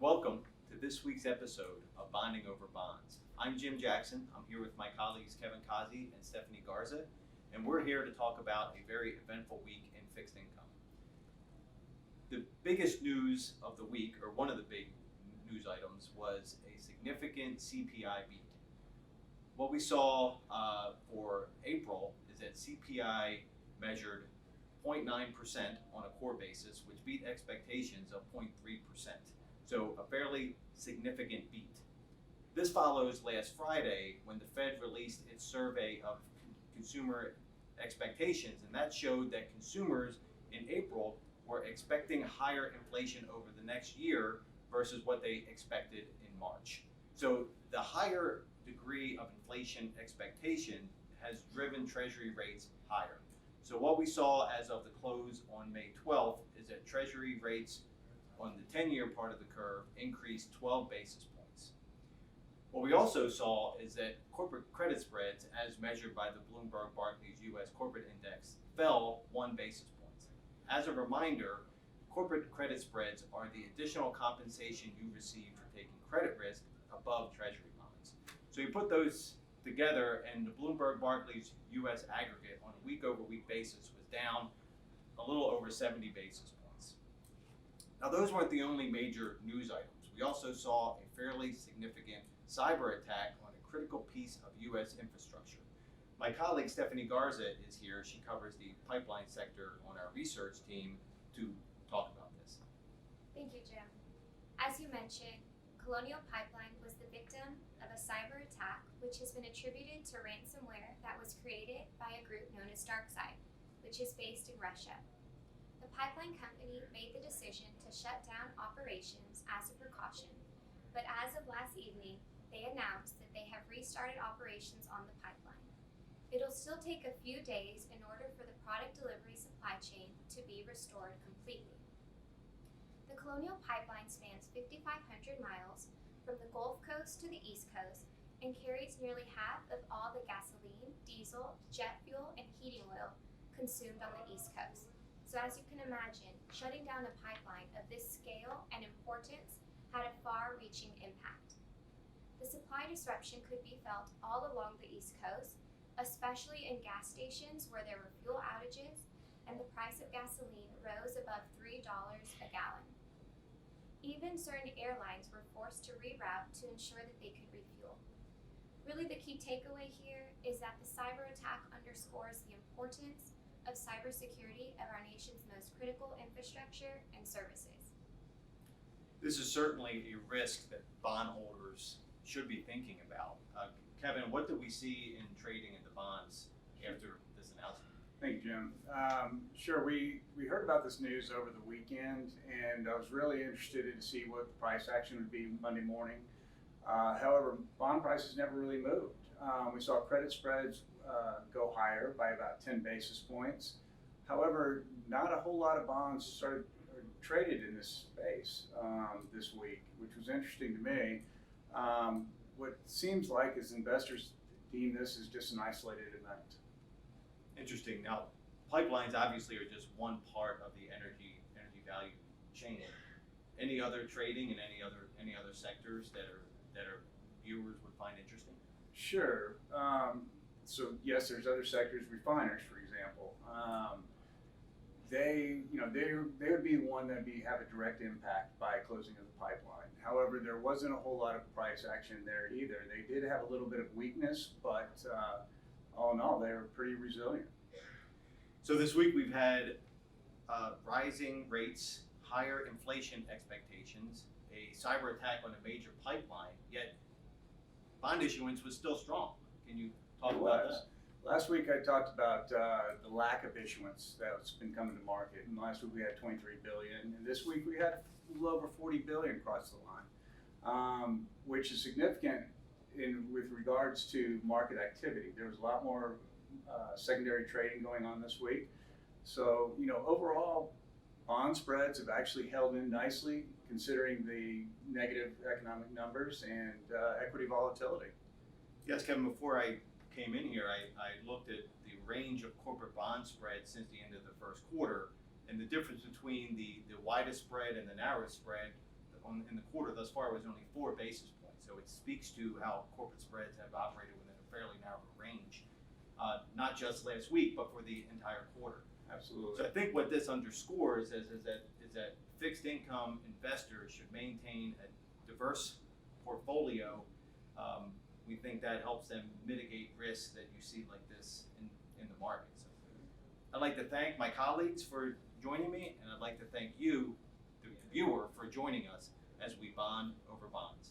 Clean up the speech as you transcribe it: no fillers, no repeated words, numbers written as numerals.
Welcome to this week's episode of Bonding Over Bonds. I'm Jim Jackson. I'm here with my colleagues Kevin Kazi and Stephanie Garza, and we're here to talk about a very eventful week in fixed income. The biggest news of the week, or one of the big news items, was a significant CPI beat. What we saw for April is that CPI measured 0.9% on a core basis, which beat expectations of 0.3%. So a fairly significant beat. This follows last Friday when the Fed released its survey of consumer expectations, and that showed that consumers in April were expecting higher inflation over the next year versus what they expected in March. So the higher degree of inflation expectation has driven Treasury rates higher. So what we saw as of the close on May 12th is that Treasury rates on the 10-year part of the curve increased 12 basis points. What we also saw is that corporate credit spreads, as measured by the Bloomberg Barclays U.S. Corporate Index, fell 1 basis point. As a reminder, corporate credit spreads are the additional compensation you receive for taking credit risk above Treasury bonds. So you put those together, and the Bloomberg Barclays U.S. aggregate on a week-over-week basis was down a little over 70 basis points. Now, those weren't the only major news items. We also saw a fairly significant cyber attack on a critical piece of U.S. infrastructure. My colleague Stephanie Garza is here. She covers the pipeline sector on our research team to talk about this. Thank you, Jim. As you mentioned, Colonial Pipeline was the victim of a cyber attack which has been attributed to ransomware that was created by a group known as DarkSide, which is based in Russia. The pipeline company made the decision to shut down operations as a precaution, but as of last evening, they announced that they have restarted operations on the pipeline. It'll still take a few days in order for the product delivery supply chain to be restored completely. The Colonial Pipeline spans 5,500 miles from the Gulf Coast to the East Coast and carries nearly half of all the gasoline, diesel, jet fuel, and heating oil consumed on the East Coast. So as you can imagine, shutting down a pipeline of this scale and importance had a far-reaching impact. The supply disruption could be felt all along the East Coast, especially in gas stations where there were fuel outages and the price of gasoline rose above $3 a gallon. Even certain airlines were forced to reroute to ensure that they could refuel. Really, the key takeaway here is that the cyber attack underscores the importance of cybersecurity of our nation's most critical infrastructure and services. This is certainly a risk that bondholders should be thinking about. Kevin, what did we see in trading in the bonds after this announcement? Thank you, Jim. Sure, we heard about this news over the weekend, and I was really interested to see what the price action would be Monday morning. However, bond prices never really moved. We saw credit spreads go higher by about 10 basis points. However, not a whole lot of bonds started traded in this space this week, which was interesting to me. What seems like is investors deem this as just an isolated event. Interesting. Now, pipelines obviously are just one part of the energy value chain. Any other trading in any other sectors that are viewers would find interesting? Sure. So yes, there's other sectors, refiners, for example. They would be the one that have a direct impact by closing of the pipeline. However, there wasn't a whole lot of price action there either. They did have a little bit of weakness, but all in all, they were pretty resilient. So this week we've had rising rates, higher inflation expectations, a cyber attack on a major pipeline, yet bond issuance was still strong. Can you talk about that? Last week I talked about the lack of issuance that's been coming to market. And last week we had 23 billion, and this week we had a little over 40 billion across the line, which is significant with regards to market activity. There was a lot more secondary trading going on this week. So, overall, bond spreads have actually held in nicely considering the negative economic numbers and equity volatility. Yes, Kevin, before I came in here, I looked at the range of corporate bond spreads since the end of the first quarter, and the difference between the widest spread and the narrowest spread, in the quarter thus far was only 4 basis points. So it speaks to how corporate spreads have operated within a fairly narrow range, not just last week, but for the entire quarter. Absolutely. So I think what this underscores is that fixed income investors should maintain a diverse portfolio. We think that helps them mitigate risks that you see like this in the market. So I'd like to thank my colleagues for joining me, and I'd like to thank you, the viewer, for joining us as we bond over bonds.